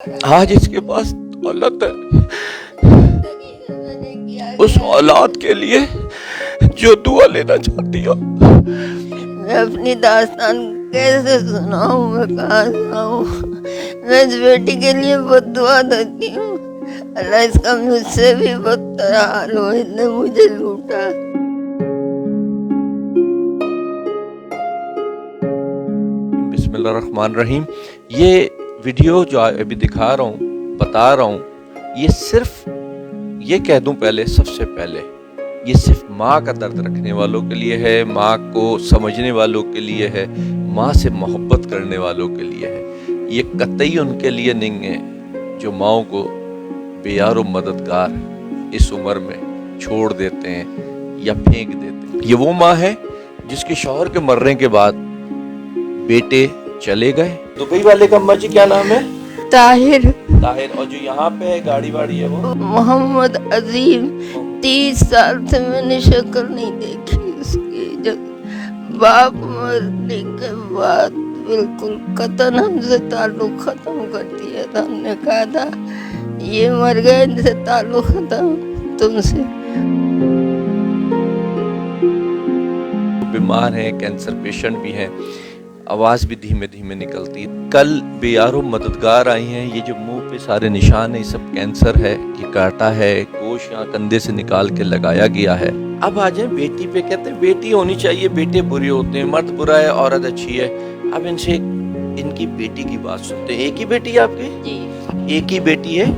آج اس کے پاس دولت ہے اس اولاد کے لیے جو دعا لینا چاہتی ہو. میں اپنی داستان کیسے سناؤں، میں کہاں جاؤں. میں اس بیٹی کے لیے بہت دعا دیتی ہوں، اللہ اس کا مجھ سے بھی بدتر حال ہو، اس نے مجھے لوٹا. بسم اللہ الرحمن الرحیم. یہ ویڈیو جو ابھی دکھا رہا ہوں، بتا رہا ہوں، یہ صرف یہ کہہ دوں پہلے، سب سے پہلے یہ صرف ماں کا درد رکھنے والوں کے لیے ہے، ماں کو سمجھنے والوں کے لیے ہے، ماں سے محبت کرنے والوں کے لیے ہے. یہ قطعی ان کے لیے نہیں ہے جو ماؤں کو بے یار و مددگار اس عمر میں چھوڑ دیتے ہیں یا پھینک دیتے ہیں. یہ وہ ماں ہے جس کے شوہر کے مرنے کے بعد بیٹے چلے گئے. دبئی والے کا اماں جی کیا نام ہے؟ طاہر. اور جو یہاں پہ گاڑی واڑی ہے وہ محمد عظیم. 30 سال سے میں نے شکل نہیں دیکھی اس کی. جب باپ مرنے کے بعد بالکل قطعاً ہم سے تعلق ختم کر دیا تھا. ہم نے کہا تھا یہ مر گئے، ان سے تعلق ختم تم سے. بیمار ہیں، کینسر پیشنٹ بھی ہیں، آواز بھی دھیمے دھیمے نکلتی ہے. کل بے یار و مددگار آئی ہیں. یہ جو منہ پہ سارے نشان ہیں یہ سب کینسر ہے، یہ کاٹا ہے، گوشت یہاں کندھے سے نکال کے لگایا گیا ہے. اب آ جائیں بیٹی پہ. کہتے ہیں بیٹی ہونی چاہیے، بیٹے برے ہوتے ہیں، مرد برا ہے عورت اچھی ہے. اب ان سے ان کی بیٹی کی بات سنتے ہیں. ایک ہی بیٹی ہے آپ کی؟ جی ایک ہی بیٹی ہے.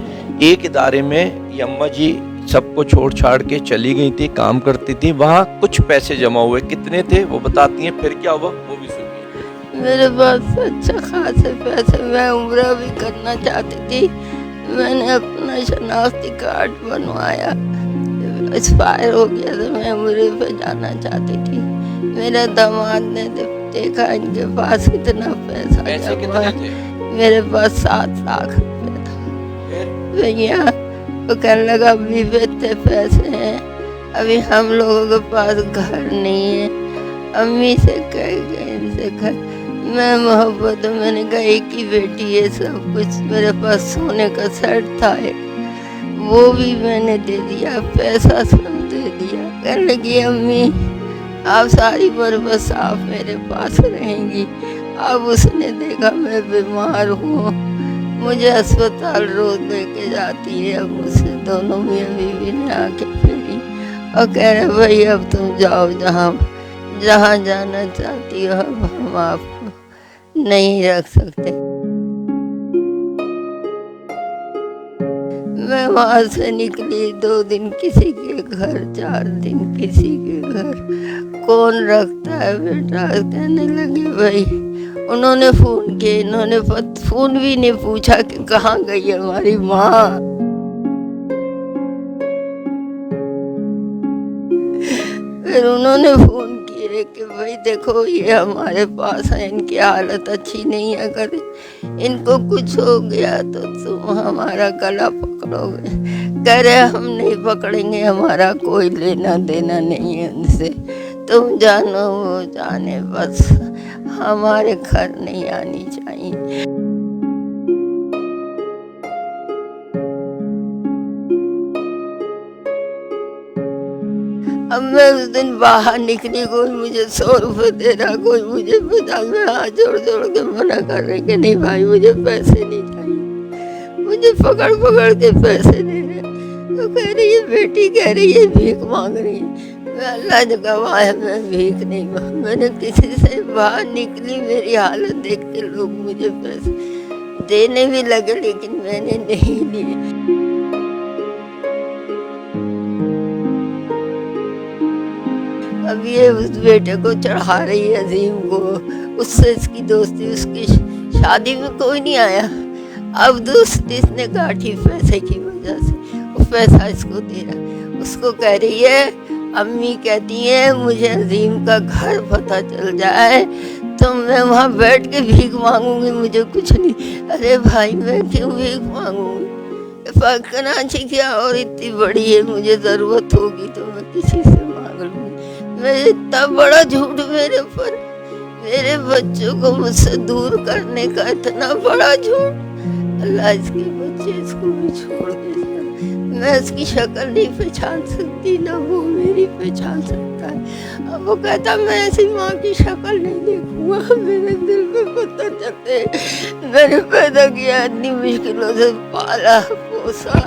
ایک ادارے میں یہ اماں جی سب کو چھوڑ چھاڑ کے چلی گئی تھی، کام کرتی تھی. وہاں کچھ پیسے جمع ہوئے. کتنے تھے وہ بتاتی ہیں، پھر کیا ہوا وہ بھی سنیے. میرے پاس اچھا خاصے پیسے، میں عمرہ بھی کرنا چاہتی تھی. میں نے اپنا شناختی کارڈ بنوایا، ایکسپائر ہو گیا تھا، میں عمرے پہ جانا چاہتی تھی. میرے داماد نے دیکھا ان کے پاس اتنا پیسہ جمع ہے. میرے پاس 7 لاکھ روپے تھا. بھیا وہ کہنے لگا ابھی بھی اتنے پیسے ہیں، ابھی ہم لوگوں کے پاس گھر نہیں ہے. امی سے کہہ گئے ان سے گھر. میں محبت، میں نے کہا ایک ہی بیٹی ہے، سب کچھ میرے پاس سونے کا سیٹ تھا وہ بھی میں نے دے دیا، پیسہ سب دے دیا. کہنے لگی امی آپ ساری عمر بس آپ میرے پاس رہیں گی. اب اس نے دیکھا میں بیمار ہوں، مجھے اسپتال روز لے کے جاتی ہے. اب مجھ سے دونوں میاں بیوی نے آ کے پھیری اور کہہ رہے بھائی اب تم جاؤ جہاں جانا چاہتی ہو، اب ہم آپ کو نہیں رکھ سکتے. میں وہاں سے نکلی، 2 دن کسی کے گھر، 4 دن کسی کے گھر. کون رکھتا ہے بیٹا؟ کہنے لگے بھائی انہوں نے فون کیا، انہوں نے فون بھی نہیں پوچھا کہ کہاں گئی ہماری ماں. پھر انہوں نے فون کیے کہ بھائی دیکھو یہ ہمارے پاس ہے، ان کی حالت اچھی نہیں ہے، اگر ان کو کچھ ہو گیا تو تم ہمارا گلا پکڑو گے. کہہ رہے ہم نہیں پکڑیں گے، ہمارا کوئی لینا دینا نہیں ہے ان سے، تم جانو وہ جانے، بس ہمارے گھر نہیں آنی چاہیے. اب میں اس دن باہر نکلی، کوئی مجھے 100 روپے دے رہا، کوئی مجھے 50. میں ہاتھ جوڑ کے منع کر رہی کہ نہیں بھائی مجھے پیسے نہیں چاہیے. مجھے پکڑ کے پیسے دے رہے. تو کہہ رہی ہے بیٹی، کہہ رہی ہے بھیک مانگ رہی ہے. میں اللہ نے گواہ ہے میں بھیک نہیں مانگ. میں نے کسی سے باہر نکلی، میری حالت دیکھ کے لوگ مجھے پیسے دینے بھی لگے لیکن میں نے نہیں لیے. اب یہ اس بیٹے کو چڑھا رہی ہے عظیم کو، اس سے اس کی دوستی، اس کی شادی میں کوئی نہیں آیا. اب دوستی اس نے کاٹی پیسے کی وجہ سے، وہ پیسہ اس کو دے رہا. اس کو کہہ رہی ہے امی کہتی ہیں مجھے عظیم کا گھر پتہ چل جائے تو میں وہاں بیٹھ کے بھیک مانگوں گی، مجھے کچھ نہیں. ارے بھائی میں کیوں بھیک مانگوں گی؟ کراچی کیا اور اتنی بڑی ہے، مجھے ضرورت ہوگی تو میں کسی سے مانگ لوں گی. میں اتنا بڑا جھوٹ میرے اوپر، میرے بچوں کو مجھ سے دور کرنے کا اتنا بڑا جھوٹ. अल्लाह इसके बच्चे इसको भी छोड़ दे। मैं इसकी शक्ल नहीं पहचान सकती, ना वो मेरी पहचान सकता है। अब वो कहता मैं ऐसी माँ की शक्ल नहीं देखूंगा, मेरे दिल पे पत्थर चलते। मैंने पैदा किया, इतनी मुश्किलों से पाला पोसा,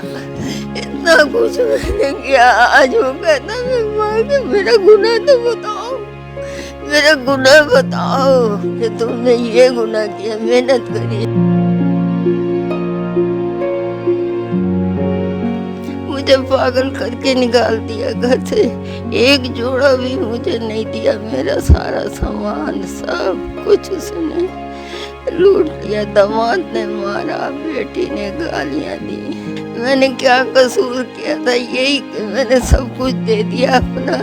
इतना कुछ मैंने किया। आज वो कहता मैं माँ के मेरा गुनाह तो बताओ, मेरा गुनाह बताओ कि तुमने ये गुनाह किया, मेहनत करी। मुझे पागल करके निकाल दिया घर से, एक जोड़ा भी मुझे नहीं दिया। मेरा सारा सामान सब कुछ उसने लूट लिया। दामाद ने मारा, बेटी ने गालियां दी। मैंने क्या कसूर किया था, यही कि मैंने सब कुछ दे दिया अपना।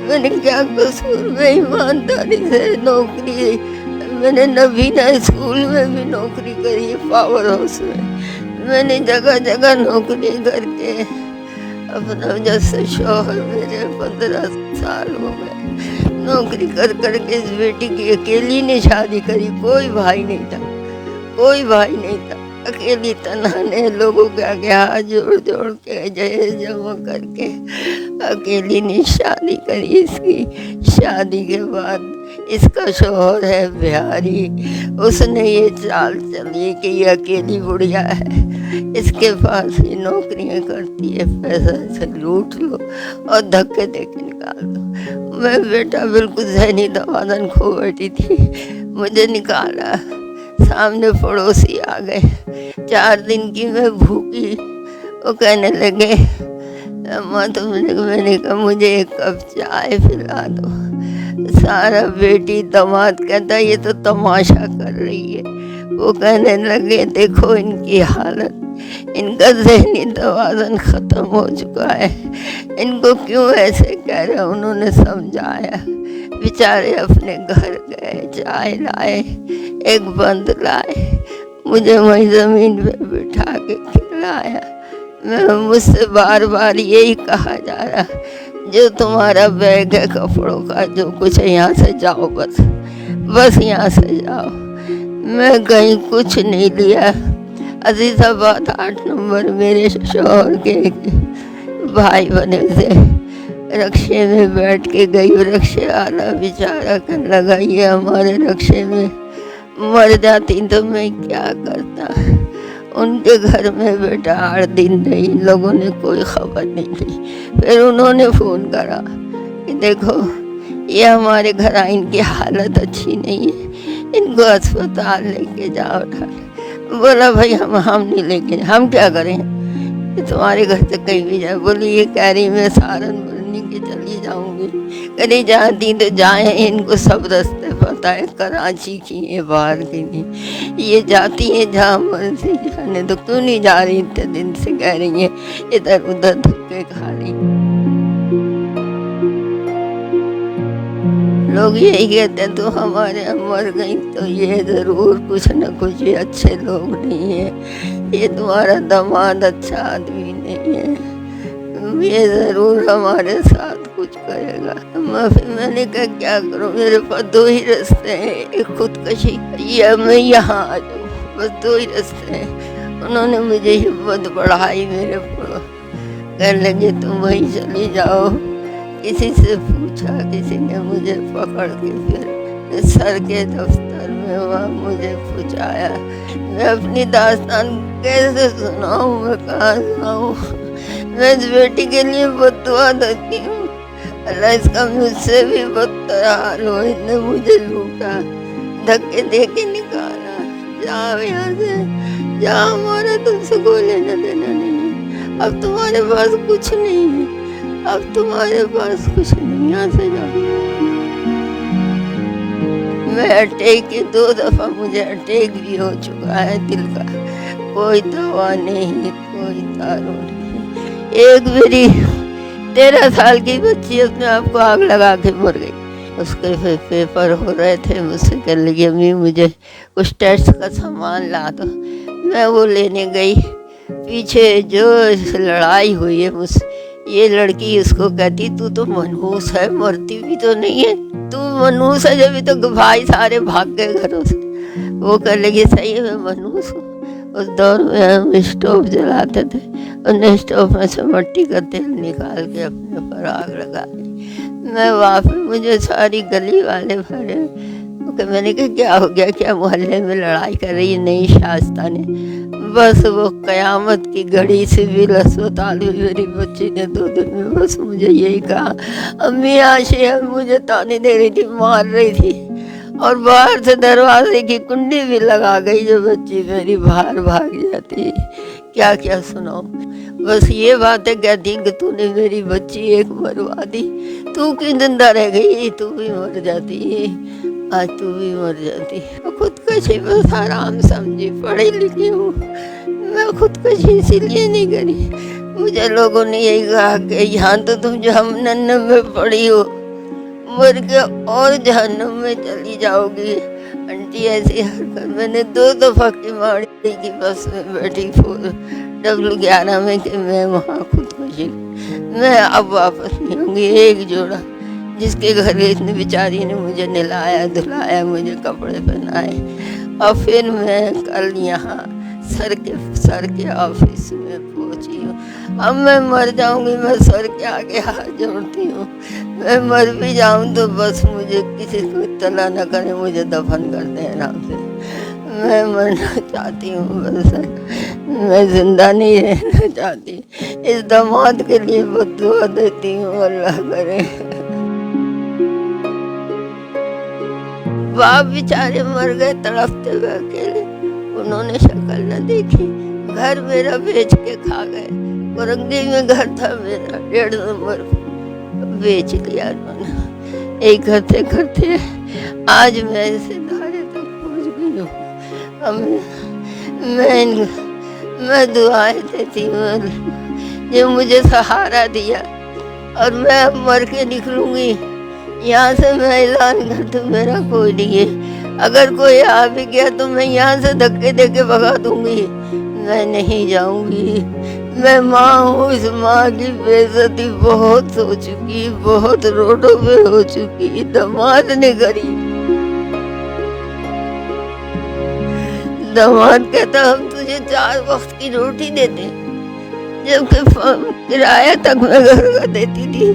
मैंने क्या कसूर, मैं ईमानदारी से नौकरी, मैंने नवीना स्कूल में भी नौकरी करी, पावर हाउस में। मैंने जगह जगह नौकरी करके अपना, जैसे शौहर मेरे 15 साल हो गए नौकरी कर करके इस बेटी की अकेली ने शादी करी। कोई भाई नहीं था, कोई भाई नहीं था, अकेली तन्हा ने लोगों के आगे हाथ जोड़ जोड़ के जहेज जमा करके अकेली ने शादी करी। इसकी शादी के बाद इसका शौहर है बिहारी, उसने ये चाल चली कि ये अकेली बुढ़िया है, इसके पास ही नौकरियां करती है, पैसा से लूट लो और धक्के दे के निकाल दो। मैं बेटा बिल्कुल ज़हनी तवाज़ुन खो बैठी थी, मुझे निकाला। सामने पड़ोसी आ गए, 4 दिन की मैं भूखी। वो कहने लगे अम्मा मैंने कहा मुझे एक कप चाय पिला दो। सारा बेटी दामाद कहता ये तो तमाशा कर रही है। वो कहने लगे देखो इनकी हालत, इनका ज़हनी तवाज़ुन ख़त्म हो चुका है, इनको क्यों ऐसे कह रहे। उन्होंने समझाया, बेचारे अपने घर गए, चाय लाए, एक बंद लाए, मुझे वहीं ज़मीन पे बिठा के खिलाया। मुझसे बार बार यही कहा जा रहा, जो तुम्हारा बैग है कपड़ों का, जो कुछ है यहाँ से जाओ, बस यहाँ से जाओ। मैं कहीं कुछ नहीं लिया। अजीज़ाबाद 8 नंबर मेरे शौहर के भाई बने थे, रक्शे में बैठ के गई। रक्शे वाला बेचारा कहने लगा ये हमारे रक्शे में मर जाती तो मैं क्या करता। उनके घर में बेटा 8 दिन रही, लोगों ने कोई खबर नहीं ली। फिर उन्होंने फ़ोन करा कि देखो ये हमारे घर आई, इनकी हालत अच्छी नहीं है, इनको अस्पताल लेके जाओ। बोला भाई हम नहीं लेके, हम क्या करें, ये तुम्हारे घर से कहीं भी जाए। बोली ये कह रही मैं सहारनपुर के चली जाऊंगी। कहीं जाती तो जाए, इनको सब रास्ते पता है, कराची की है, बाहर की नहीं, ये जाती है जहाँ मर्जी जाने। तो क्यों नहीं जा रही, इतने दिन से कह रही है, इधर उधर धक्के खा रही। लोग यही कहते हैं तो हमारे यहाँ मर गई तो ये ज़रूर कुछ न कुछ, ये अच्छे लोग नहीं है, ये तुम्हारा दामाद अच्छा आदमी नहीं है, ये ज़रूर हमारे साथ कुछ करेगा। मैंने कहा क्या करूँ, मेरे पास 2 ही रास्ते हैं, एक खुदकशी या मैं यहाँ आ जाऊँ, बस 2 ही रास्ते हैं। उन्होंने मुझे हिम्मत बढ़ाई, मेरे को कहने लगे तुम वहीं चली जाओ। किसी से पूछा, किसी ने मुझे पकड़ के फिर सर के दफ्तर में वहाँ मुझे पहुँचाया। मैं अपनी दास्तान कैसे सुनाऊँ, मैं कहाँ सुनाऊँ। मैं इस बेटी के लिए बद्दुआ देती हूँ, अल्लाह इसका मुझसे भी बदतर हाल हो। इसने मुझे लूटा, धक्के दे के निकाला, जाओ यहाँ से, जाओ, हमारा तुमसे कोई लेना देना नहीं है, अब तुम्हारे पास कुछ नहीं है, अब तुम्हारे पास कुछ नहीं, यहाँ से जाओ। मैं अटैक के 2 दफ़ा मुझे अटैक भी हो चुका है दिल का, कोई दवा नहीं, कोई दारू नहीं। एक मेरी 13 साल की बच्ची अपने आप को आग लगा के मर गई। उसके पेपर हो रहे थे, मुझसे कहने लगी अम्मी मुझे कुछ टेस्ट का सामान ला दो। मैं वो लेने गई, पीछे जो लड़ाई हुई है मुझसे, ये लड़की उसको कहती तू तो मनहूस है, मरती भी तो नहीं है, तू मनहूस है, जब तो भाई सारे भाग गए घरों से। वो कहने लगी सही है मैं मनहूस हूँ। उस दौर में हम स्टोव जलाते थे, उन्हें स्टोव में से मिट्टी का तेल निकाल के अपने पर आग लगा दी। मैं वहाँ पे मुझे सारी गली वाले भरे कि मैंने कहा क्या हो गया, क्या मोहल्ले में लड़ाई कर रही है नई शास्ता ने। बस वो कयामत की घड़ी सिविल अस्पताल में मेरी बच्ची ने 2 दिन में बस मुझे यही कहा, अम्मी आशिया मुझे ताने दे रही थी, मार रही थी, और बाहर से दरवाजे की कुंडी भी लगा गई जो बच्ची मेरी बाहर भाग जाती। क्या क्या सुनाऊं, बस ये बातें कहती कि तूने मेरी बच्ची एक मरवा दी, तू क्यों जिंदा रह गई, तू भी मर जाती, आज तू भी मर जाती। खुदकशी बस आराम समझी, पढ़ी लिखी हूँ मैं, खुदकशी इसीलिए नहीं करी। मुझे लोगों ने यही कहा कि यहाँ तो तुम जहन्नम में पड़ी हो, मर के और जहन्नम में चली जाओगी। आंटी ऐसी हरकत मैंने 2 दफा की मारी की बस में बैठी W11 में कि मैं वहाँ खुदकशी, मैं अब वापस नहीं होंगी। एक जोड़ा जिसके घर इतनी बेचारी ने मुझे नहलाया धुलाया, मुझे कपड़े पहनाए, और फिर मैं कल यहाँ सर के ऑफिस में पहुँची हूँ। अब मैं मर जाऊँगी, मैं सर के आगे हाथ जोड़ती हूँ, मैं मर भी जाऊँ तो बस मुझे किसी को इत्तला न करे, मुझे दफन कर दें आराम से। मैं मरना चाहती हूँ बस, मैं जिंदा नहीं रहना चाहती। इस दामाद के लिए बद्दुआ देती हूँ, अल्लाह करे। बाप बेचारे मर गए तड़पते हुए अकेले, उन्होंने शक्ल न देखी, घर मेरा बेच के खा गए। औरंगी में घर था मेरा 1.5 नंबर, बेच लिया उन्होंने। एक करते करते आज मैं इसे धारे तक पहुँच गई हूँ। मैं दुआएं देती हूँ जो मुझे सहारा दिया, और मैं अब मर के निकलूंगी यहाँ से। मैं ऐलान कर दूं मेरा कोई नहीं है, अगर कोई आ भी गया तो मैं यहाँ से धक्के दे के भगा दूंगी, मैं नहीं जाऊंगी। मैं माँ हूँ, इस माँ की बेइज्जती बहुत हो चुकी, बहुत रोडों पे हो चुकी, दामाद ने करी। दामाद कहता हम तुझे 4 वक्त की रोटी देते, जबकि किराया तक मैं घर का देती थी।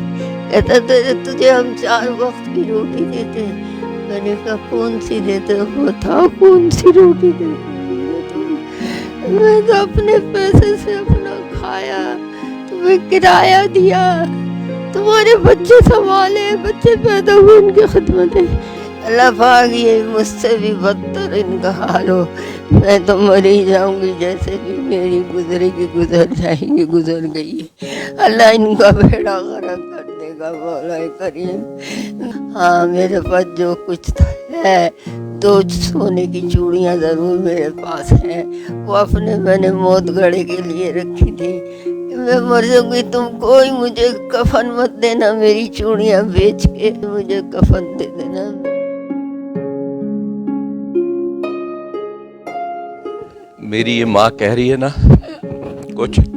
कहता तुझे हम 4 वक्त की रोटी देते। मैंने कहा कौन सी देते हो, बताओ कौन सी रोटी देते। मैं तो अपने पैसे से अपना खाया, तुम्हें किराया दिया, तुम्हारे बच्चे संभाले, बच्चे पैदा हुए उनकी खिदमत है। अल्लाह पाक ये मुझसे भी बदतर इनका हाल हो, मैं तो मर ही जाऊंगी, जैसे भी मेरी गुजरेगी गुजर जाएगी, गुजर गई। अल्लाह इनका बेड़ा गर्क कर देगा मौला करीम। हाँ मेरे पास जो कुछ है, 2 सोने की चूड़ियाँ ज़रूर मेरे पास हैं, वो अपने मैंने मौत गड़े के लिए रखी थी। मैं मर जाऊंगी, तुम कोई मुझे कफन मत देना, मेरी चूड़ियाँ बेच के मुझे कफन दे देना। मेरी ये माँ कह रही है ना, कुछ नहीं।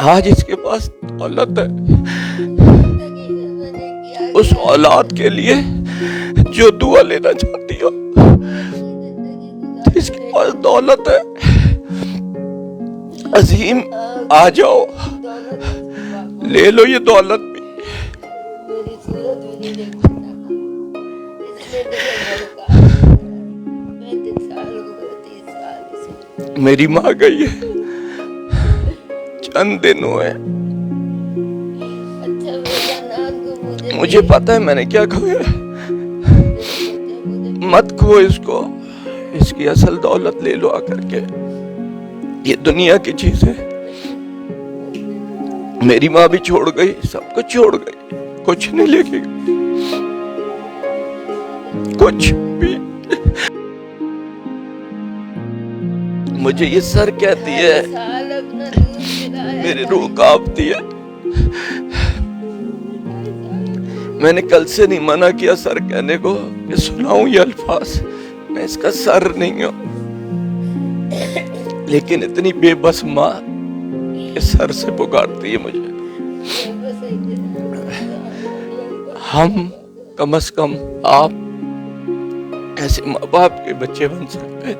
आज इसके पास औलाद है, उस औलाद के लिए जो दुआ लेना चाहती हो, इसके पास दौलत है। अजीम आ जाओ, ले लो ये दौलत भी। मेरी माँ गई है, चंद दिन हुए। मुझे पता है मैंने क्या खोया, मत खो इसको, इसकी असल दौलत ले लो आकर के। ये दुनिया की चीज है। मेरी माँ भी छोड़ गई, सब कुछ छोड़ गई, कुछ नहीं लेके गई, कुछ भी। मुझे ये सर कहती है, मेरी रूह कांपती है। मैंने कल से नहीं मना किया सर कहने को कि सुनाऊं ये अल्फाज, मैं इसका सर नहीं हूं, लेकिन इतनी बेबस माँ इस सर से पुकारती है मुझे। हम कम से कम आप कैसे माँ बाप के बच्चे बन सकते हैं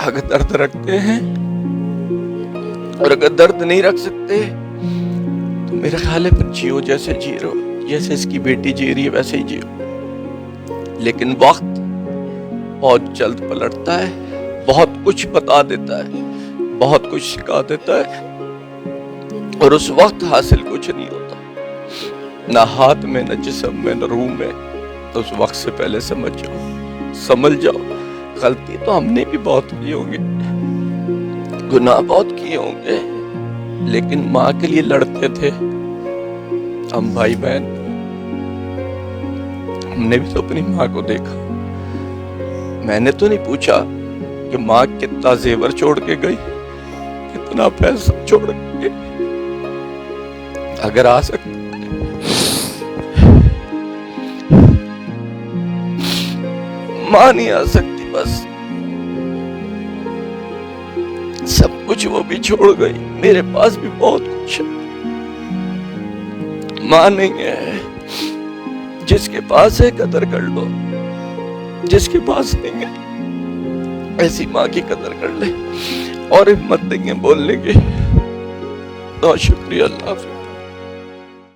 अगर दर्द रखते हैं, और अगर दर्द नहीं रख सकते तो मेरा ख्याल है फिर जियो जैसे जी रहे हो, जैसे इसकी बेटी जी रही है वैसे ही जियो। लेकिन वक्त बहुत जल्द पलटता है, बहुत कुछ बता देता है, बहुत कुछ सिखा देता है, और उस वक्त हासिल कुछ नहीं होता, ना हाथ में, ना जिस्म में, ना रूह में। तो उस वक्त से पहले समझ जाओ गलती तो हमने भी बहुत की होंगे, गुनाह बहुत किए होंगे, लेकिन माँ के लिए लड़ते थे हम भाई बहन। हमने भी तो अपनी माँ को देखा। मैंने तो नहीं पूछा कि माँ कितना जेवर छोड़ के गई, कितना पैसा छोड़ के। अगर आ सकते माँ नहीं आ सकती, बस सब कुछ वो भी छोड़ गई। मेरे पास भी बहुत कुछ है, माँ नहीं है। जिसके पास है कदर कर लो, जिसके पास नहीं है ऐसी माँ की कदर कर ले। और हिम्मत नहीं है बोलने की। बहुत शुक्रिया, अल्लाह हाफ़िज़।